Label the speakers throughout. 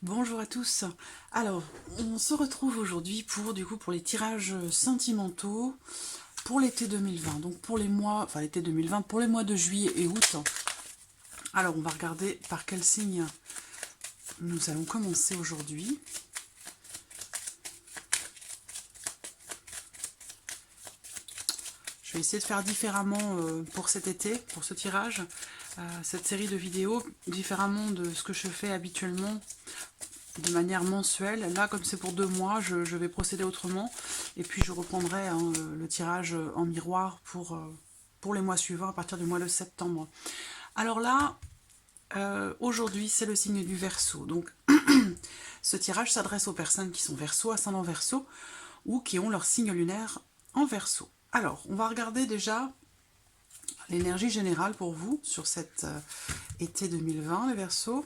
Speaker 1: Bonjour à tous. Alors, on se retrouve aujourd'hui pour les tirages sentimentaux pour l'été 2020. Donc pour les mois, enfin l'été 2020, pour les mois de juillet et août. Alors, on va regarder par quel signe nous allons commencer aujourd'hui. Je vais essayer de faire différemment pour cet été, pour ce tirage, cette série de vidéos, différemment de ce que je fais habituellement de manière mensuelle. Là, comme c'est pour 2 mois, je vais procéder autrement. Et puis, je reprendrai le tirage en miroir pour les mois suivants, à partir du mois de septembre. Alors là, aujourd'hui, c'est le signe du Verseau. Donc, ce tirage s'adresse aux personnes qui sont Verseau, ascendant Verseau, ou qui ont leur signe lunaire en Verseau. Alors, on va regarder déjà l'énergie générale pour vous sur cet été 2020, les Verseaux.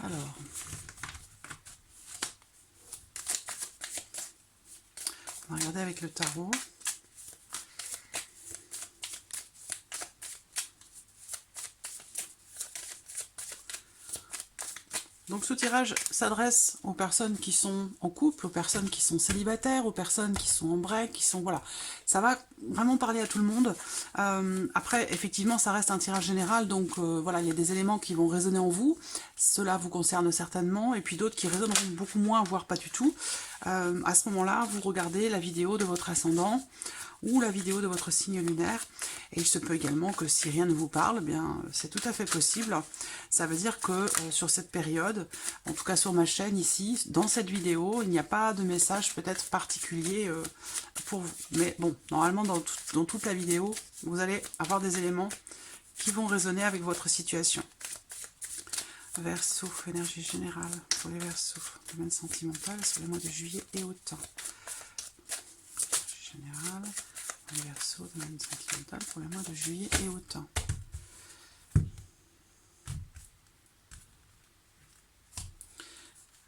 Speaker 1: Alors, on va regarder avec le tarot. Donc ce tirage s'adresse aux personnes qui sont en couple, aux personnes qui sont célibataires, aux personnes qui sont en break, qui sont... Voilà, ça va vraiment parler à tout le monde. Après, effectivement, ça reste un tirage général, donc voilà, il y a des éléments qui vont résonner en vous. Cela vous concerne certainement, et puis d'autres qui résonneront beaucoup moins, voire pas du tout. À ce moment-là, vous regardez la vidéo de votre ascendant, ou la vidéo de votre signe lunaire. Et il se peut également que si rien ne vous parle, eh bien c'est tout à fait possible. Ça veut dire que sur cette période, en tout cas sur ma chaîne ici, dans cette vidéo, il n'y a pas de message peut-être particulier pour vous. Mais bon, normalement dans toute la vidéo, vous allez avoir des éléments qui vont résonner avec votre situation. Verseau, énergie générale pour les Verseaux, domaine sentimental sur les mois de juillet et août. Général, les Verseaux, domaine sentimental pour les mois de juillet et août.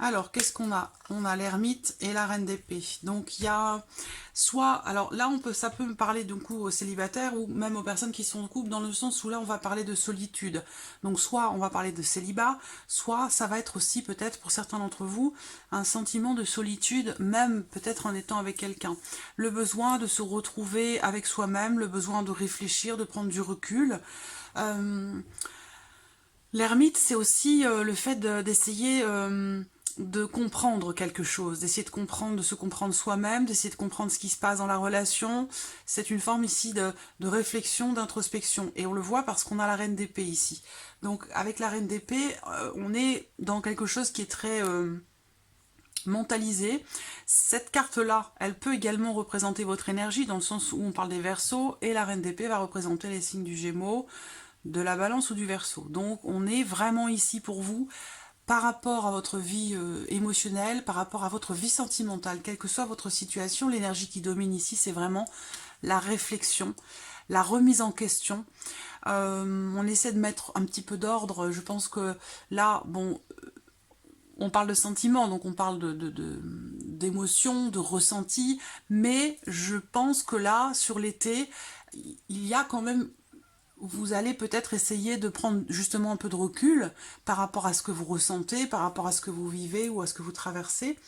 Speaker 1: Alors, qu'est-ce qu'on a? On a l'ermite et la reine d'épée. Donc, il y a soit... Alors là, ça peut me parler du coup aux célibataires ou même aux personnes qui sont en couple, dans le sens où là, on va parler de solitude. Donc, soit on va parler de célibat, soit ça va être aussi peut-être pour certains d'entre vous un sentiment de solitude, même peut-être en étant avec quelqu'un. Le besoin de se retrouver avec soi-même, le besoin de réfléchir, de prendre du recul. L'ermite, c'est aussi le fait d'essayer... de comprendre quelque chose, d'essayer de comprendre, de se comprendre soi-même, d'essayer de comprendre ce qui se passe dans la relation. C'est une forme ici de réflexion, d'introspection. Et on le voit parce qu'on a la reine d'épée ici. Donc avec la reine d'épée, on est dans quelque chose qui est très mentalisé. Cette carte-là, elle peut également représenter votre énergie, dans le sens où on parle des Verseaux, et la reine d'épée va représenter les signes du Gémeaux, de la Balance ou du Verseau. Donc on est vraiment ici pour vous, par rapport à votre vie émotionnelle, par rapport à votre vie sentimentale, quelle que soit votre situation, l'énergie qui domine ici, c'est vraiment la réflexion, la remise en question. On essaie de mettre un petit peu d'ordre. Je pense que là, bon, on parle de sentiments, donc on parle d'émotions, de ressentis, mais je pense que là, sur l'été, il y a quand même... Vous allez peut-être essayer de prendre justement un peu de recul par rapport à ce que vous ressentez, par rapport à ce que vous vivez ou à ce que vous traversez.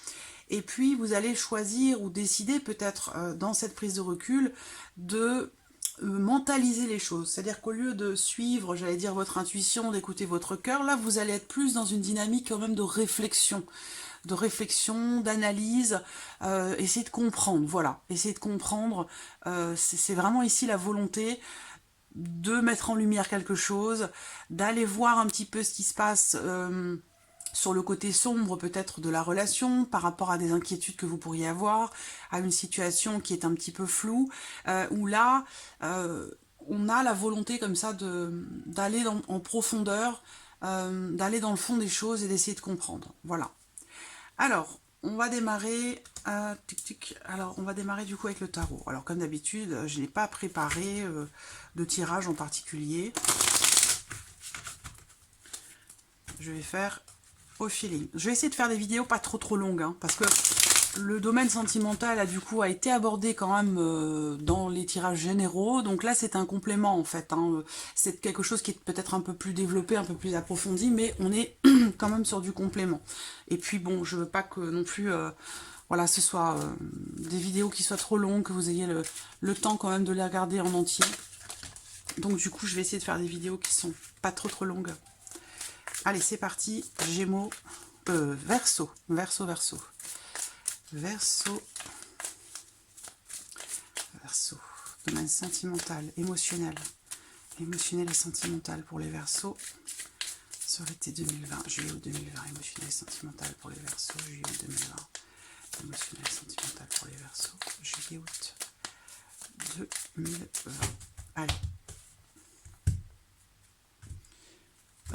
Speaker 1: Et puis, vous allez choisir ou décider peut-être dans cette prise de recul de mentaliser les choses. C'est-à-dire qu'au lieu de suivre, j'allais dire, votre intuition, d'écouter votre cœur, là, vous allez être plus dans une dynamique quand même de réflexion, d'analyse, essayer de comprendre, voilà, essayer de comprendre. C'est vraiment ici la volonté de mettre en lumière quelque chose, d'aller voir un petit peu ce qui se passe sur le côté sombre peut-être de la relation, par rapport à des inquiétudes que vous pourriez avoir, à une situation qui est un petit peu floue, où là, on a la volonté comme ça d'aller en profondeur, d'aller dans le fond des choses et d'essayer de comprendre. Voilà. Alors, on va démarrer... Alors, on va démarrer du coup avec le tarot. Alors, comme d'habitude, je n'ai pas préparé de tirage en particulier. Je vais faire au feeling. Je vais essayer de faire des vidéos pas trop longues, hein, parce que Le domaine sentimental a du coup été abordé quand même dans les tirages généraux, donc là c'est un complément en fait, hein. C'est quelque chose qui est peut-être un peu plus développé, un peu plus approfondi, mais on est quand même sur du complément. Et puis bon, je veux pas que non plus voilà, ce soit des vidéos qui soient trop longues, que vous ayez le temps quand même de les regarder en entier. Donc du coup je vais essayer de faire des vidéos qui sont pas trop longues. Allez, c'est parti, Gémeaux, Verseau, Verseau, Verseau. Verseau, Verseau, domaine sentimental, émotionnel et sentimental pour les Verseaux sur l'été 2020, juillet-août 2020, émotionnel et sentimental pour les Verseaux, juillet-août 2020, émotionnel et sentimental pour les Verseaux, juillet-août 2020. Allez,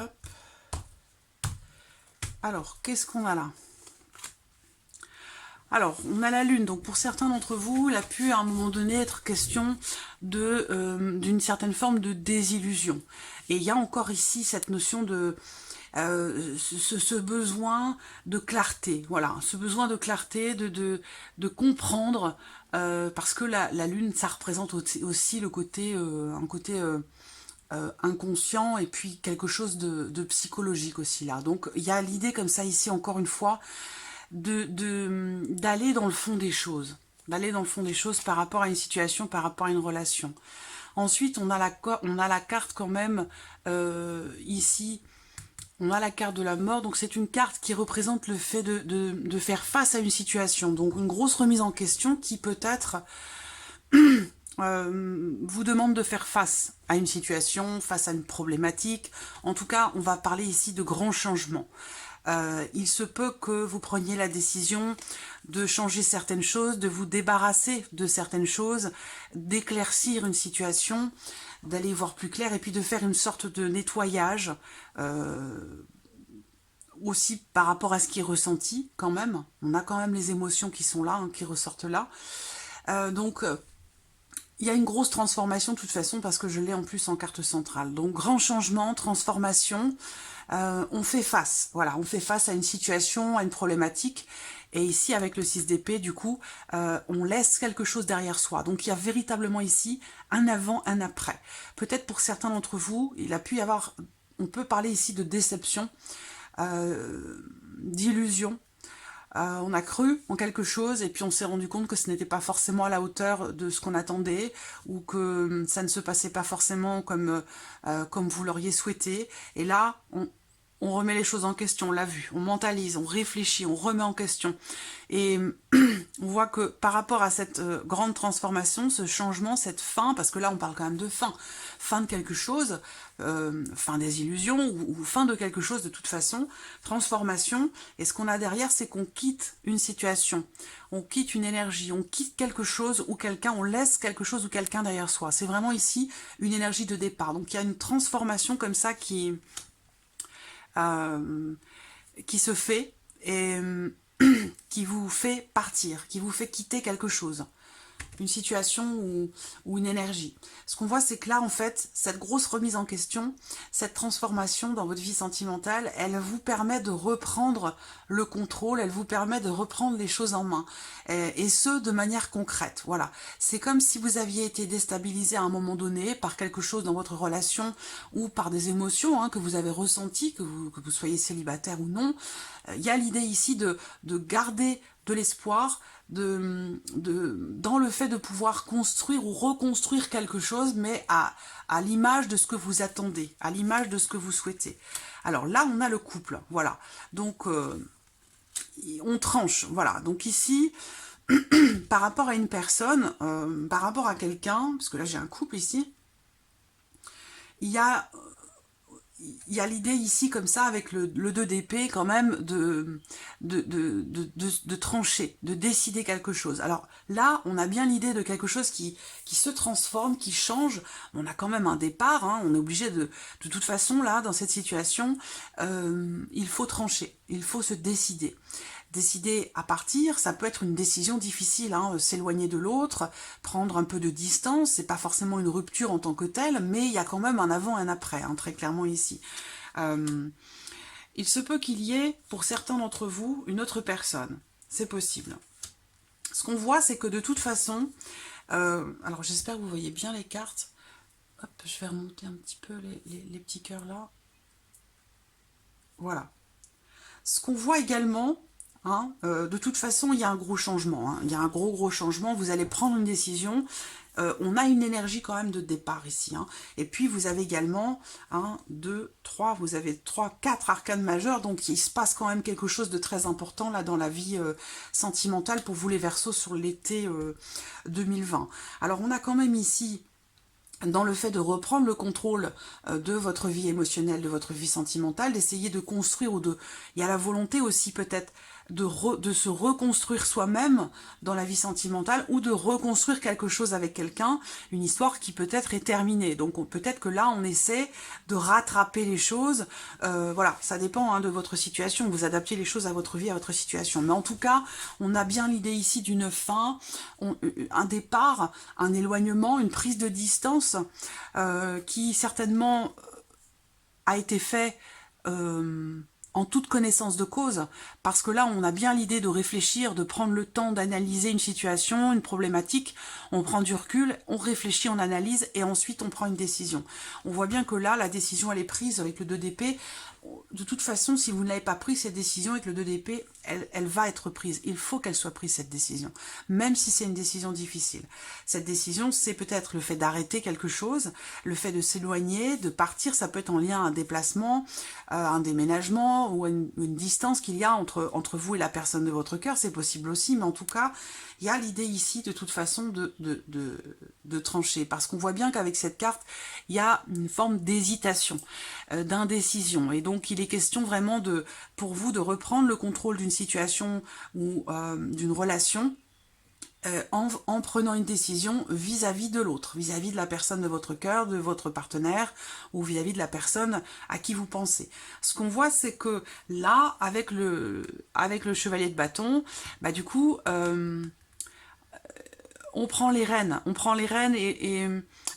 Speaker 1: hop. Alors, qu'est-ce qu'on a là? Alors, on a la Lune, donc pour certains d'entre vous, il a pu à un moment donné être question d'une certaine forme de désillusion. Et il y a encore ici cette notion de ce besoin de clarté, voilà, ce besoin de clarté, de comprendre, parce que la Lune, ça représente aussi le côté, un côté inconscient et puis quelque chose de psychologique aussi là. Donc il y a l'idée comme ça ici, encore une fois, d'aller dans le fond des choses, par rapport à une situation, par rapport à une relation. Ensuite, on a la carte quand même, ici, on a la carte de la mort, donc c'est une carte qui représente le fait de faire face à une situation, donc une grosse remise en question qui peut-être vous demande de faire face à une situation, face à une problématique. En tout cas, on va parler ici de grands changements. Il se peut que vous preniez la décision de changer certaines choses, de vous débarrasser de certaines choses, d'éclaircir une situation, d'aller voir plus clair et puis de faire une sorte de nettoyage aussi par rapport à ce qui est ressenti quand même. On a quand même les émotions qui sont là, hein, qui ressortent là. Donc il y a une grosse transformation de toute façon parce que je l'ai en plus en carte centrale. Donc grand changement, transformation, on fait face, voilà, on fait face à une situation, à une problématique. Et ici avec le 6 d'épée, du coup, on laisse quelque chose derrière soi. Donc il y a véritablement ici un avant, un après. Peut-être pour certains d'entre vous, il a pu y avoir, on peut parler ici de déception, d'illusion. On a cru en quelque chose et puis on s'est rendu compte que ce n'était pas forcément à la hauteur de ce qu'on attendait ou que ça ne se passait pas forcément comme vous l'auriez souhaité. Et là, on remet les choses en question, on l'a vu, on mentalise, on réfléchit, on remet en question. Et on voit que par rapport à cette grande transformation, ce changement, cette fin, parce que là on parle quand même de fin de quelque chose, fin des illusions ou fin de quelque chose de toute façon, transformation, et ce qu'on a derrière c'est qu'on quitte une situation, on quitte une énergie, on quitte quelque chose ou quelqu'un, on laisse quelque chose ou quelqu'un derrière soi. C'est vraiment ici une énergie de départ, donc il y a une transformation comme ça qui se fait et qui vous fait partir, qui vous fait quitter quelque chose, une situation ou une énergie. Ce qu'on voit, c'est que là, en fait, cette grosse remise en question, cette transformation dans votre vie sentimentale, elle vous permet de reprendre le contrôle, elle vous permet de reprendre les choses en main, et ce, de manière concrète. Voilà. C'est comme si vous aviez été déstabilisé à un moment donné par quelque chose dans votre relation ou par des émotions que vous avez ressenties, que vous soyez célibataire ou non. Il y a l'idée ici de garder de l'espoir, dans le fait de pouvoir construire ou reconstruire quelque chose, mais à l'image de ce que vous attendez, à l'image de ce que vous souhaitez. Alors là, on a le couple, voilà. Donc, on tranche, voilà. Donc ici, par rapport à une personne, par rapport à quelqu'un, parce que là j'ai un couple ici, il y a l'idée ici comme ça avec le 2 d'épée quand même de trancher, de décider quelque chose. Alors là on a bien l'idée de quelque chose qui se transforme, qui change. On a quand même un départ, on est obligé de toute façon là dans cette situation, il faut trancher, il faut se décider. Décider à partir, ça peut être une décision difficile, s'éloigner de l'autre, prendre un peu de distance, c'est pas forcément une rupture en tant que telle, mais il y a quand même un avant et un après, très clairement ici. Il se peut qu'il y ait, pour certains d'entre vous, une autre personne, c'est possible. Ce qu'on voit, c'est que de toute façon, alors j'espère que vous voyez bien les cartes. Hop, je vais remonter un petit peu les petits cœurs là. Voilà. Ce qu'on voit également, hein, de toute façon, il y a un gros changement. Hein, il y a un gros changement. Vous allez prendre une décision. On a une énergie quand même de départ ici. Hein. Et puis, vous avez également 1, 2, 3, vous avez 3, 4 arcanes majeures. Donc, il se passe quand même quelque chose de très important là dans la vie sentimentale pour vous les Verseaux sur l'été 2020. Alors, on a quand même ici dans le fait de reprendre le contrôle de votre vie émotionnelle, de votre vie sentimentale, d'essayer de construire ou de... Il y a la volonté aussi peut-être de se reconstruire soi-même dans la vie sentimentale ou de reconstruire quelque chose avec quelqu'un, une histoire qui peut-être est terminée. Donc peut-être que là, on essaie de rattraper les choses. Voilà, ça dépend hein, de votre situation. Vous adaptez les choses à votre vie, à votre situation. Mais en tout cas, on a bien l'idée ici d'une fin, un départ, un éloignement, une prise de distance qui certainement a été fait en toute connaissance de cause, parce que là, on a bien l'idée de réfléchir, de prendre le temps d'analyser une situation, une problématique, on prend du recul, on réfléchit, on analyse, et ensuite on prend une décision. On voit bien que là, la décision, elle est prise avec le 2 d'épée. De toute façon, si vous ne l'avez pas prise, cette décision avec le 2 d'épée, elle va être prise. Il faut qu'elle soit prise, cette décision, même si c'est une décision difficile. Cette décision, c'est peut-être le fait d'arrêter quelque chose, le fait de s'éloigner, de partir, ça peut être en lien à un déplacement, un déménagement ou une distance qu'il y a entre vous et la personne de votre cœur, c'est possible aussi, mais en tout cas, il y a l'idée ici, de toute façon, de trancher, parce qu'on voit bien qu'avec cette carte, il y a une forme d'hésitation, d'indécision, et donc il est question vraiment pour vous de reprendre le contrôle d'une situation ou d'une relation, en prenant une décision vis-à-vis de l'autre, vis-à-vis de la personne de votre cœur, de votre partenaire, ou vis-à-vis de la personne à qui vous pensez. Ce qu'on voit, c'est que là, avec le chevalier de bâton, bah du coup, on prend les rênes, et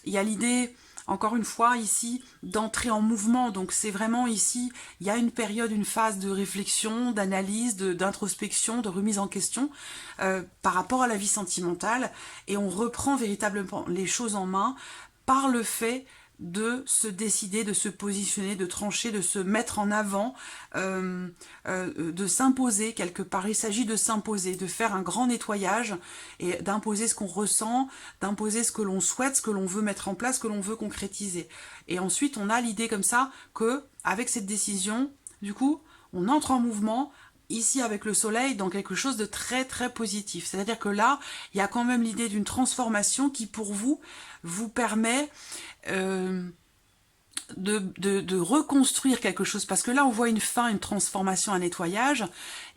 Speaker 1: il y a l'idée, encore une fois, ici, d'entrer en mouvement. Donc c'est vraiment ici, il y a une période, une phase de réflexion, d'analyse, d'introspection, de remise en question par rapport à la vie sentimentale, et on reprend véritablement les choses en main par le fait de se décider, de se positionner, de trancher, de se mettre en avant, de s'imposer quelque part. Il s'agit de s'imposer, de faire un grand nettoyage et d'imposer ce qu'on ressent, d'imposer ce que l'on souhaite, ce que l'on veut mettre en place, ce que l'on veut concrétiser. Et ensuite, on a l'idée comme ça que, avec cette décision, du coup, on entre en mouvement, ici avec le soleil, dans quelque chose de très très positif. C'est-à-dire que là, il y a quand même l'idée d'une transformation qui pour vous permet de reconstruire quelque chose, parce que là on voit une fin, une transformation, un nettoyage,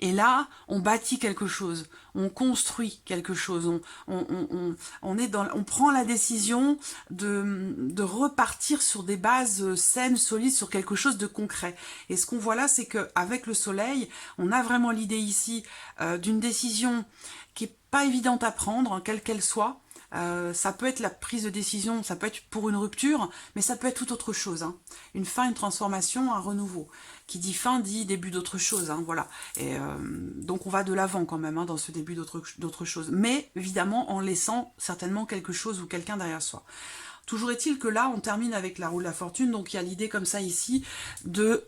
Speaker 1: et là on bâtit quelque chose, on construit quelque chose, on prend la décision de repartir sur des bases saines, solides, sur quelque chose de concret. Et ce qu'on voit là, c'est qu'avec le soleil, on a vraiment l'idée ici d'une décision qui est pas évidente à prendre, quelle qu'elle soit. Ça peut être la prise de décision, ça peut être pour une rupture, mais ça peut être tout autre chose. Hein. Une fin, une transformation, un renouveau. Qui dit fin dit début d'autre chose. Hein, voilà. Et donc on va de l'avant quand même hein, dans ce début d'autre chose. Mais évidemment en laissant certainement quelque chose ou quelqu'un derrière soi. Toujours est-il que là, on termine avec la roue de la fortune, donc il y a l'idée comme ça ici de...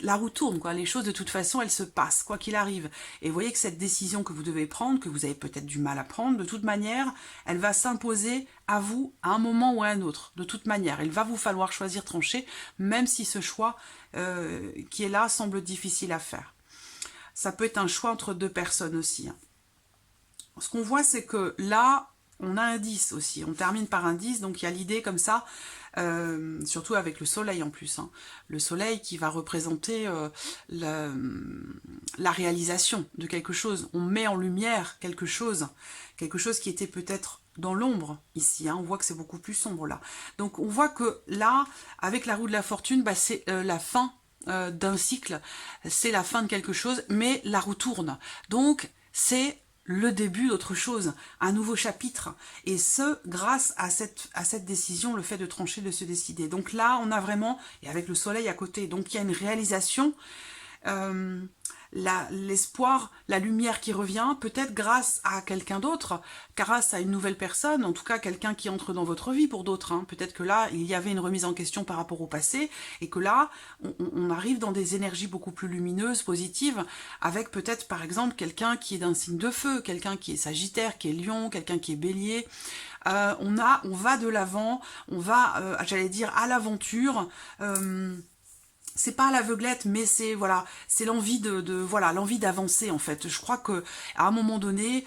Speaker 1: la roue tourne, quoi. Les choses de toute façon, elles se passent, quoi qu'il arrive. Et vous voyez que cette décision que vous devez prendre, que vous avez peut-être du mal à prendre, de toute manière, elle va s'imposer à vous à un moment ou à un autre. De toute manière, il va vous falloir choisir, trancher, même si ce choix qui est là semble difficile à faire. Ça peut être un choix entre deux personnes aussi. Hein. Ce qu'on voit, c'est que là... on a un 10 aussi, on termine par un 10, donc il y a l'idée comme ça, surtout avec le soleil en plus, hein. Le soleil qui va représenter la réalisation de quelque chose, on met en lumière quelque chose qui était peut-être dans l'ombre ici, hein. On voit que c'est beaucoup plus sombre là. Donc on voit que là, avec la roue de la fortune, bah, c'est la fin d'un cycle, c'est la fin de quelque chose, mais la roue tourne, donc c'est le début d'autre chose, un nouveau chapitre, et ce, grâce à cette décision, le fait de trancher, de se décider. Donc là, on a vraiment, et avec le soleil à côté, donc il y a une réalisation l'espoir, la lumière qui revient, peut-être grâce à quelqu'un d'autre, grâce à une nouvelle personne, en tout cas quelqu'un qui entre dans votre vie pour d'autres. Hein. Peut-être que là, il y avait une remise en question par rapport au passé, et que là, on arrive dans des énergies beaucoup plus lumineuses, positives, avec peut-être par exemple quelqu'un qui est d'un signe de feu, quelqu'un qui est Sagittaire, qui est Lion, quelqu'un qui est Bélier. On va de l'avant, on va, j'allais dire, à l'aventure. C'est pas à l'aveuglette, mais c'est voilà, c'est l'envie voilà, l'envie d'avancer en fait. Je crois que à un moment donné,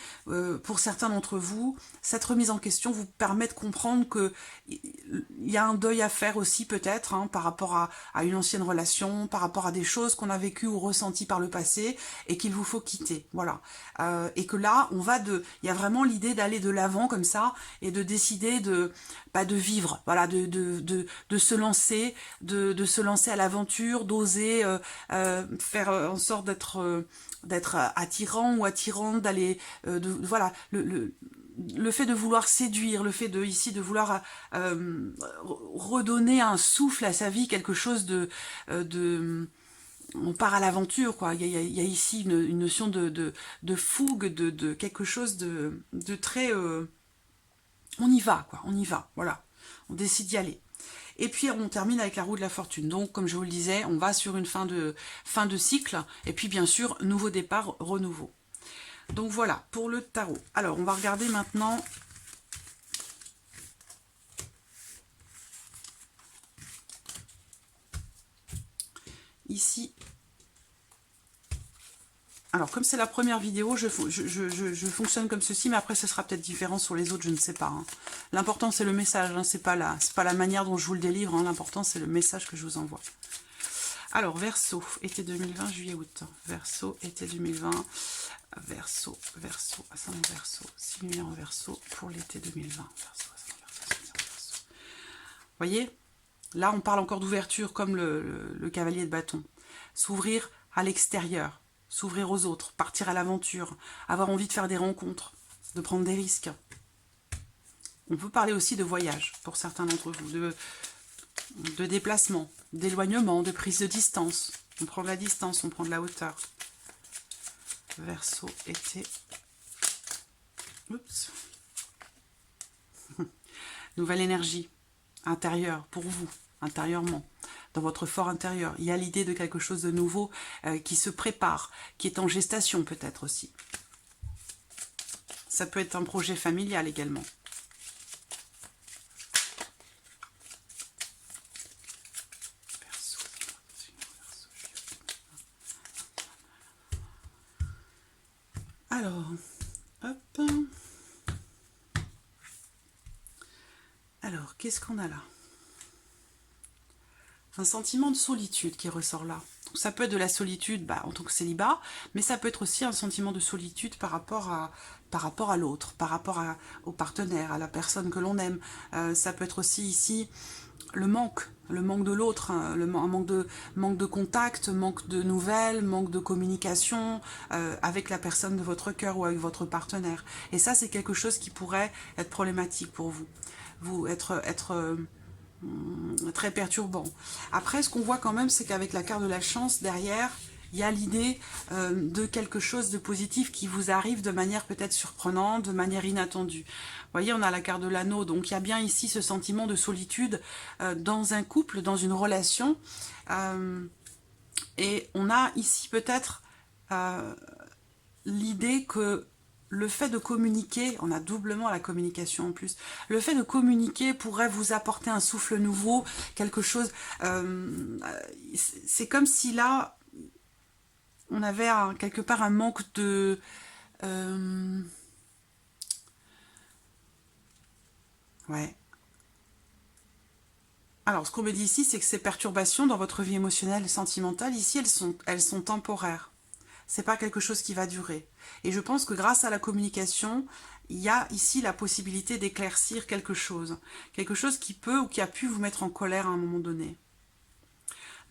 Speaker 1: pour certains d'entre vous, cette remise en question vous permet de comprendre que il y a un deuil à faire aussi peut-être hein, par rapport à une ancienne relation, par rapport à des choses qu'on a vécues ou ressenties par le passé et qu'il vous faut quitter. Voilà, et que là, il y a vraiment l'idée d'aller de l'avant comme ça et de décider de vivre, voilà, de se lancer, de se lancer à l'aventure, d'oser faire en sorte d'être attirant ou attirante, d'aller, voilà, le fait de vouloir séduire, le fait de vouloir redonner un souffle à sa vie, quelque chose on part à l'aventure, quoi. Il y a ici une notion de fougue, de quelque chose de très... on y va, quoi, on y va, voilà. On décide d'y aller. Et puis on termine avec la roue de la fortune. Donc, comme je vous le disais, on va sur une fin de cycle. Et puis, bien sûr, nouveau départ, renouveau. Donc voilà, pour le tarot. Alors, on va regarder maintenant... Ici... Alors, comme c'est la première vidéo, je fonctionne comme ceci, mais après, ce sera peut-être différent sur les autres, je ne sais pas. Hein. L'important, c'est le message, hein, c'est pas la manière dont je vous le délivre, hein. L'important, c'est le message que je vous envoie. Alors, Verseau, été 2020, juillet-août. Verseau, été 2020, Verseau, ascendant Verseau, signe lumière en Verseau pour l'été 2020. Verseau, ascendant Verseau. Vous voyez, là, on parle encore d'ouverture, comme le cavalier de bâton. S'ouvrir à l'extérieur. S'ouvrir aux autres, partir à l'aventure, avoir envie de faire des rencontres, de prendre des risques. On peut parler aussi de voyage, pour certains d'entre vous, de déplacement, d'éloignement, de prise de distance. On prend de la distance, on prend de la hauteur. Verseau, été. Oups. Nouvelle énergie intérieure, pour vous, intérieurement. Dans votre fort intérieur. Il y a l'idée de quelque chose de nouveau qui se prépare, qui est en gestation peut-être aussi. Ça peut être un projet familial également. Alors, hop. Alors, qu'est-ce qu'on a là ? Un sentiment de solitude qui ressort là. Ça peut être de la solitude en tant que célibat, mais ça peut être aussi un sentiment de solitude par rapport à l'autre, par rapport au partenaire, à la personne que l'on aime. Ça peut être aussi ici le manque de l'autre, hein, manque de contact, manque de nouvelles, manque de communication avec la personne de votre cœur ou avec votre partenaire. Et ça, c'est quelque chose qui pourrait être problématique pour vous. Être très perturbant. Après, ce qu'on voit quand même, c'est qu'avec la carte de la chance, derrière, il y a l'idée de quelque chose de positif qui vous arrive de manière peut-être surprenante, de manière inattendue. Vous voyez, on a la carte de l'anneau, donc il y a bien ici ce sentiment de solitude dans un couple, dans une relation. Et on a ici peut-être l'idée que le fait de communiquer, on a doublement la communication en plus, le fait de communiquer pourrait vous apporter un souffle nouveau, quelque chose, c'est comme si là, on avait quelque part un manque de... ouais. Alors, ce qu'on me dit ici, c'est que ces perturbations dans votre vie émotionnelle et sentimentale, ici, elles sont temporaires. C'est pas quelque chose qui va durer. Et je pense que grâce à la communication, il y a ici la possibilité d'éclaircir quelque chose qui peut ou qui a pu vous mettre en colère à un moment donné.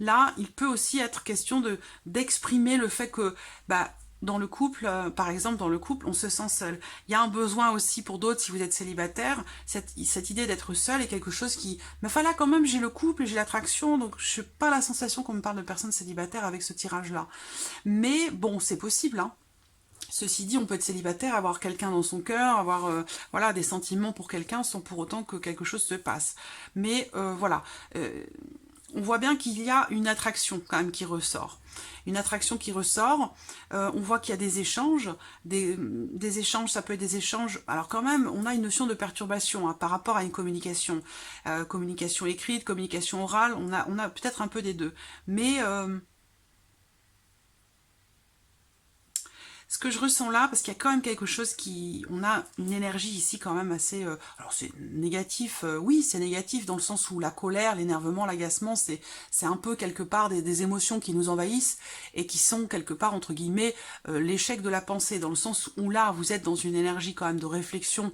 Speaker 1: Là, il peut aussi être question d'exprimer le fait que dans le couple, par exemple, dans le couple, on se sent seul. Il y a un besoin aussi pour d'autres, si vous êtes célibataire, cette idée d'être seul est quelque chose qui... Mais enfin là, quand même, j'ai le couple, j'ai l'attraction, donc je n'ai pas la sensation qu'on me parle de personnes célibataires avec ce tirage-là. Mais bon, c'est possible, hein. Ceci dit, on peut être célibataire, avoir quelqu'un dans son cœur, avoir voilà, des sentiments pour quelqu'un sans pour autant que quelque chose se passe. Mais voilà, on voit bien qu'il y a une attraction quand même qui ressort. Une attraction qui ressort, on voit qu'il y a des échanges, des échanges, ça peut être des échanges, alors quand même, on a une notion de perturbation hein, par rapport à une communication, communication écrite, communication orale, on a peut-être un peu des deux, mais... ce que je ressens là, parce qu'il y a quand même quelque chose qui... On a une énergie ici quand même assez... alors c'est négatif, oui c'est négatif dans le sens où la colère, l'énervement, l'agacement, c'est un peu quelque part des émotions qui nous envahissent et qui sont quelque part entre guillemets l'échec de la pensée, dans le sens où là vous êtes dans une énergie quand même de réflexion,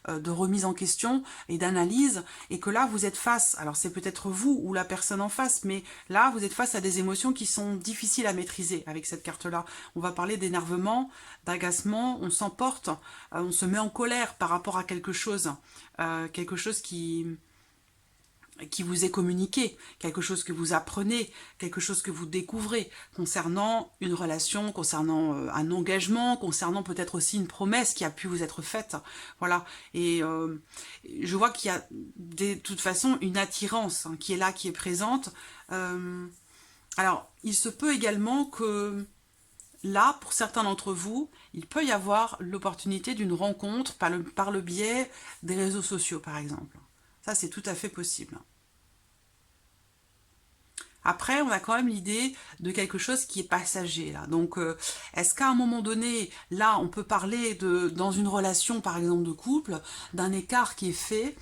Speaker 1: de remise en question et d'analyse, et que là vous êtes face, alors c'est peut-être vous ou la personne en face, mais là vous êtes face à des émotions qui sont difficiles à maîtriser avec cette carte-là. On va parler d'énervement, d'agacement, on s'emporte, on se met en colère par rapport à quelque chose qui vous est communiqué, quelque chose que vous apprenez, quelque chose que vous découvrez concernant une relation, concernant un engagement, concernant peut-être aussi une promesse qui a pu vous être faite. Voilà. Et je vois qu'il y a de toute façon une attirance hein, qui est là, qui est présente. Alors, il se peut également que là, pour certains d'entre vous, il peut y avoir l'opportunité d'une rencontre par le biais des réseaux sociaux, par exemple. Ça, c'est tout à fait possible. Après, on a quand même l'idée de quelque chose qui est passager, là. Donc, est-ce qu'à un moment donné, là, on peut parler dans une relation, par exemple, de couple, d'un écart qui est fait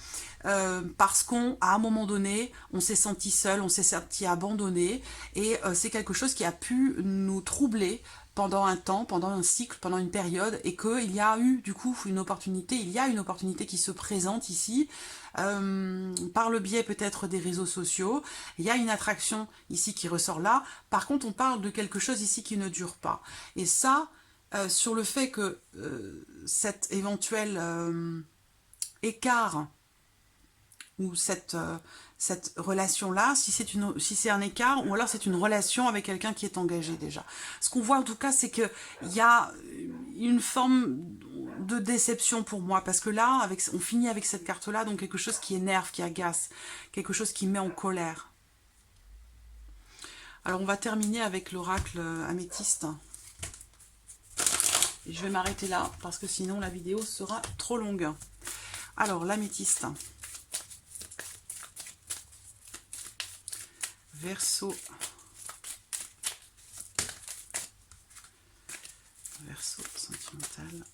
Speaker 1: parce qu'à un moment donné, on s'est senti seul, on s'est senti abandonné, et c'est quelque chose qui a pu nous troubler pendant un temps, pendant un cycle, pendant une période, et qu'il y a eu du coup une opportunité, il y a une opportunité qui se présente ici, par le biais peut-être des réseaux sociaux, il y a une attraction ici qui ressort là, par contre on parle de quelque chose ici qui ne dure pas. Et ça, sur le fait que cet éventuel écart ou cette relation-là, si c'est un écart, ou alors c'est une relation avec quelqu'un qui est engagé déjà. Ce qu'on voit en tout cas, c'est qu'il y a une forme de déception pour moi, parce que là, on finit avec cette carte-là, donc quelque chose qui énerve, qui agace, quelque chose qui met en colère. Alors on va terminer avec l'oracle améthyste. Et je vais m'arrêter là, parce que sinon la vidéo sera trop longue. Alors l'améthyste. Verseau. Verseau sentimental,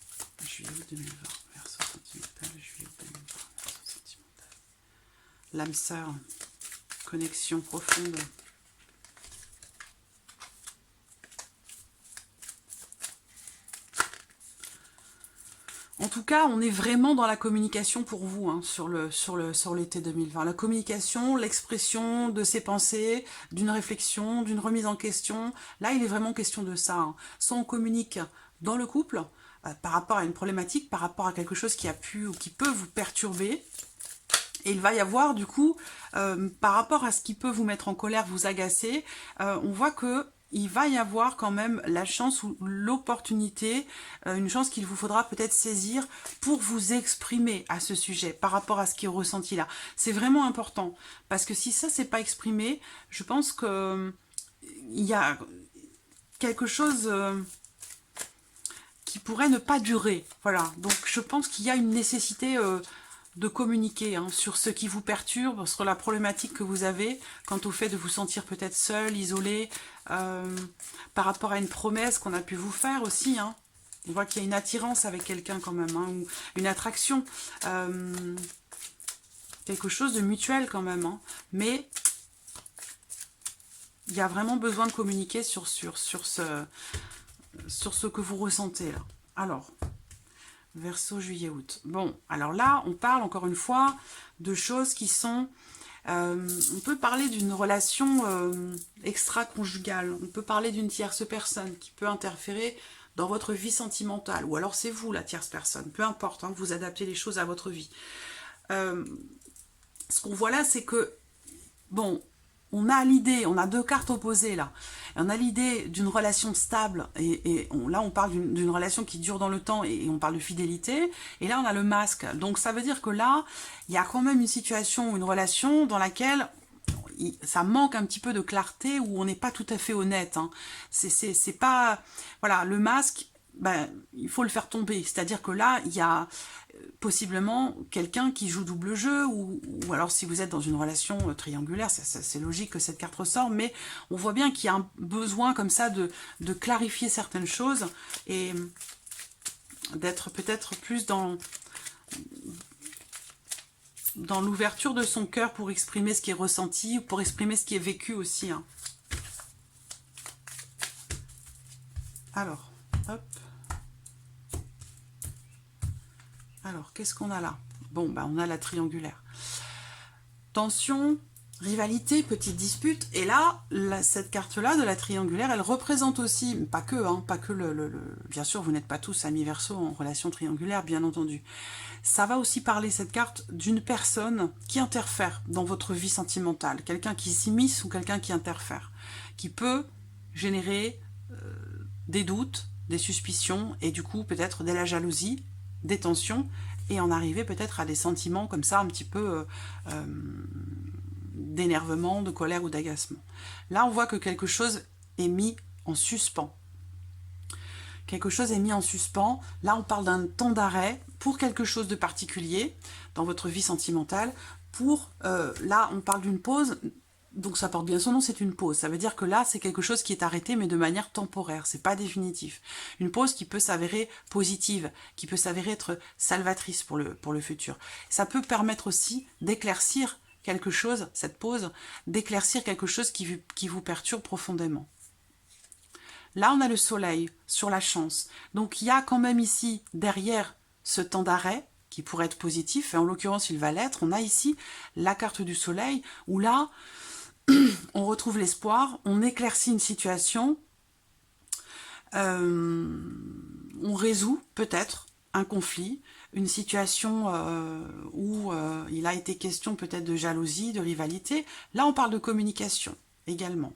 Speaker 1: juillet 2020. Verseau sentimental, juillet 2020. Verseau sentimental. L'âme sœur. Connexion profonde. En tout cas, on est vraiment dans la communication pour vous hein, sur l'été 2020. La communication, l'expression de ses pensées, d'une réflexion, d'une remise en question. Là, il est vraiment question de ça. Hein. Soit on communique dans le couple par rapport à une problématique, par rapport à quelque chose qui a pu ou qui peut vous perturber. Et il va y avoir du coup, par rapport à ce qui peut vous mettre en colère, vous agacer, on voit que il va y avoir quand même la chance ou l'opportunité, une chance qu'il vous faudra peut-être saisir pour vous exprimer à ce sujet, par rapport à ce qui est ressenti là. C'est vraiment important, parce que si ça c'est pas exprimé, je pense que il y a quelque chose qui pourrait ne pas durer. Voilà, donc je pense qu'il y a une nécessité de communiquer hein, sur ce qui vous perturbe, sur la problématique que vous avez, quant au fait de vous sentir peut-être seul, isolé, par rapport à une promesse qu'on a pu vous faire aussi. Hein. On voit qu'il y a une attirance avec quelqu'un quand même, hein, ou une attraction, quelque chose de mutuel quand même. Hein. Mais il y a vraiment besoin de communiquer sur ce que vous ressentez là. Alors... Verseau, juillet, août. Bon, alors là, on parle encore une fois de choses qui sont... on peut parler d'une relation extra-conjugale. On peut parler d'une tierce personne qui peut interférer dans votre vie sentimentale, ou alors c'est vous la tierce personne, peu importe, hein, vous adaptez les choses à votre vie. Ce qu'on voit là, c'est que, bon, on a l'idée, on a deux cartes opposées là. On a l'idée d'une relation stable, et là on parle d'une relation qui dure dans le temps, et on parle de fidélité, et là on a le masque. Donc ça veut dire que là, il y a quand même une situation, une relation dans laquelle ça manque un petit peu de clarté, où on n'est pas tout à fait honnête. Hein. C'est pas... Voilà, le masque, ben, il faut le faire tomber. C'est-à-dire que là, il y a possiblement quelqu'un qui joue double jeu, ou alors si vous êtes dans une relation triangulaire, c'est logique que cette carte ressort, mais on voit bien qu'il y a un besoin comme ça de clarifier certaines choses, et d'être peut-être plus dans l'ouverture de son cœur pour exprimer ce qui est ressenti, pour exprimer ce qui est vécu aussi. Hein. Alors, hop. Alors, qu'est-ce qu'on a là? Bon, bah, on a la triangulaire. Tension, rivalité, petite dispute. Et là, cette carte-là de la triangulaire, elle représente aussi, pas que, hein, pas que bien sûr, vous n'êtes pas tous amis Verseau en relation triangulaire, bien entendu. Ça va aussi parler, cette carte, d'une personne qui interfère dans votre vie sentimentale. Quelqu'un qui s'immisce ou quelqu'un qui interfère. Qui peut générer des doutes, des suspicions, et du coup, peut-être de la jalousie, des tensions, et en arriver peut-être à des sentiments comme ça, un petit peu d'énervement, de colère ou d'agacement. Là, on voit que quelque chose est mis en suspens. Quelque chose est mis en suspens. Là, on parle d'un temps d'arrêt pour quelque chose de particulier dans votre vie sentimentale. Là, on parle d'une pause. Donc ça porte bien son nom, c'est une pause. Ça veut dire que là, c'est quelque chose qui est arrêté, mais de manière temporaire. C'est pas définitif. Une pause qui peut s'avérer positive, qui peut s'avérer être salvatrice pour le futur. Ça peut permettre aussi d'éclaircir quelque chose, cette pause, d'éclaircir quelque chose qui vous perturbe profondément. Là, on a le soleil sur la chance. Donc il y a quand même ici, derrière ce temps d'arrêt, qui pourrait être positif, et en l'occurrence il va l'être, on a ici la carte du soleil, où là, on retrouve l'espoir, on éclaircit une situation, on résout peut-être un conflit, une situation où il a été question peut-être de jalousie, de rivalité. Là, on parle de communication également.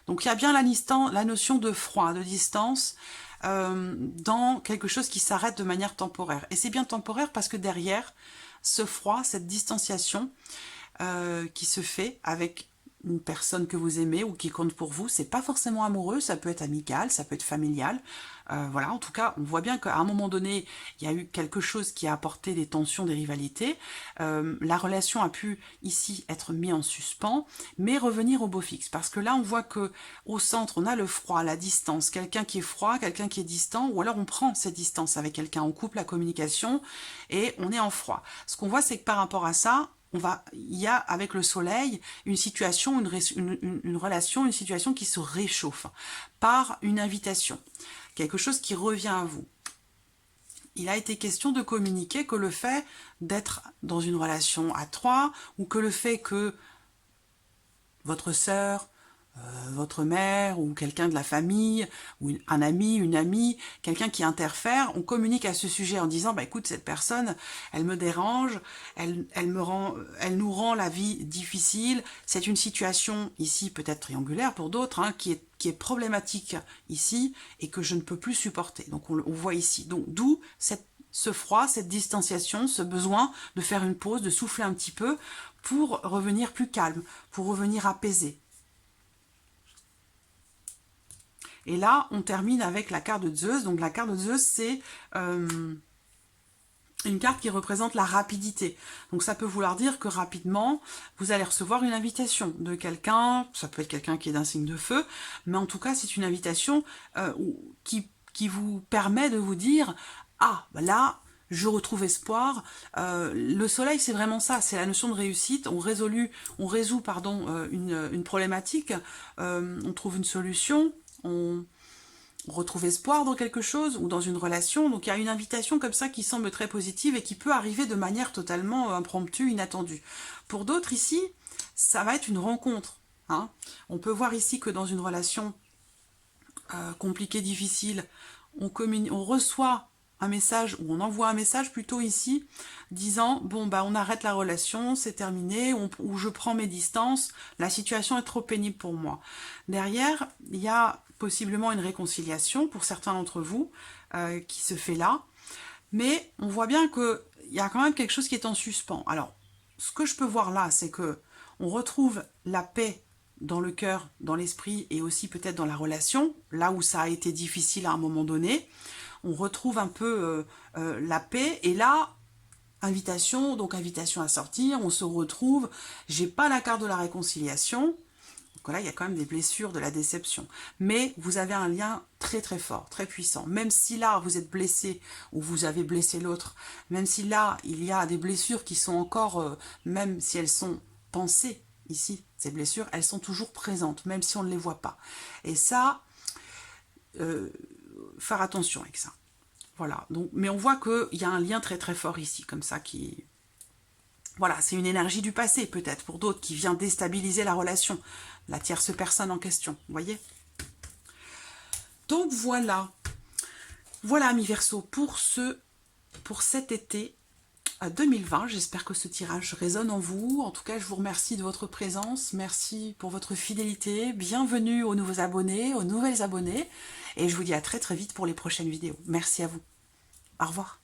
Speaker 1: Donc, il y a bien la notion de froid, de distance, dans quelque chose qui s'arrête de manière temporaire. Et c'est bien temporaire parce que derrière, ce froid, cette distanciation qui se fait avec une personne que vous aimez ou qui compte pour vous, c'est pas forcément amoureux, ça peut être amical, ça peut être familial. Voilà, en tout cas, on voit bien qu'à un moment donné, il y a eu quelque chose qui a apporté des tensions, des rivalités. La relation a pu ici être mise en suspens, mais revenir au beau fixe. Parce que là, on voit que au centre, on a le froid, la distance, quelqu'un qui est froid, quelqu'un qui est distant, ou alors on prend cette distance avec quelqu'un, on coupe la communication et on est en froid. Ce qu'on voit, c'est que par rapport à ça, il y a avec le soleil une situation, une relation, une situation qui se réchauffe par une invitation, quelque chose qui revient à vous. Il a été question de communiquer que le fait d'être dans une relation à trois, ou que le fait que votre sœur, votre mère ou quelqu'un de la famille, ou un ami, une amie, quelqu'un qui interfère, on communique à ce sujet en disant bah, écoute, cette personne, elle me dérange, elle nous rend la vie difficile, c'est une situation ici peut-être triangulaire pour d'autres, hein, qui est problématique ici et que je ne peux plus supporter. Donc on voit ici. Donc d'où ce froid, cette distanciation, ce besoin de faire une pause, de souffler un petit peu pour revenir plus calme, pour revenir apaisé. Et là, on termine avec la carte de Zeus. Donc la carte de Zeus, c'est une carte qui représente la rapidité. Donc ça peut vouloir dire que rapidement, vous allez recevoir une invitation de quelqu'un, ça peut être quelqu'un qui est d'un signe de feu, mais en tout cas, c'est une invitation qui vous permet de vous dire « Ah, bah là, je retrouve espoir. » Le soleil, c'est vraiment ça, c'est la notion de réussite. On résout une problématique, on trouve une solution, on retrouve espoir dans quelque chose ou dans une relation. Donc il y a une invitation comme ça qui semble très positive et qui peut arriver de manière totalement impromptue, inattendue. Pour d'autres ici, ça va être une rencontre. Hein. On peut voir ici que dans une relation compliquée, difficile, on reçoit un message, ou on envoie un message plutôt ici, disant, bon, bah, on arrête la relation, c'est terminé, ou je prends mes distances, la situation est trop pénible pour moi. Derrière, il y a possiblement une réconciliation pour certains d'entre vous qui se fait là, mais on voit bien qu'il y a quand même quelque chose qui est en suspens. Alors, ce que je peux voir là, c'est que on retrouve la paix dans le cœur, dans l'esprit et aussi peut-être dans la relation, là où ça a été difficile à un moment donné. On retrouve un peu la paix et là, invitation, donc invitation à sortir, on se retrouve. J'ai pas la carte de la réconciliation. Donc là, il y a quand même des blessures, de la déception. Mais vous avez un lien très très fort, très puissant. Même si là, vous êtes blessé ou vous avez blessé l'autre, même si là, il y a des blessures qui sont encore, même si elles sont pensées ici, ces blessures, elles sont toujours présentes, même si on ne les voit pas. Et ça, faire attention avec ça. Voilà. Donc, mais on voit qu'il y a un lien très très fort ici, comme ça, qui... Voilà, c'est une énergie du passé, peut-être, pour d'autres, qui vient déstabiliser la relation, la tierce personne en question, vous voyez? Donc voilà. Voilà, amis Verseau, pour cet été 2020. J'espère que ce tirage résonne en vous. En tout cas, je vous remercie de votre présence. Merci pour votre fidélité. Bienvenue aux nouveaux abonnés, aux nouvelles abonnées. Et je vous dis à très très vite pour les prochaines vidéos. Merci à vous. Au revoir.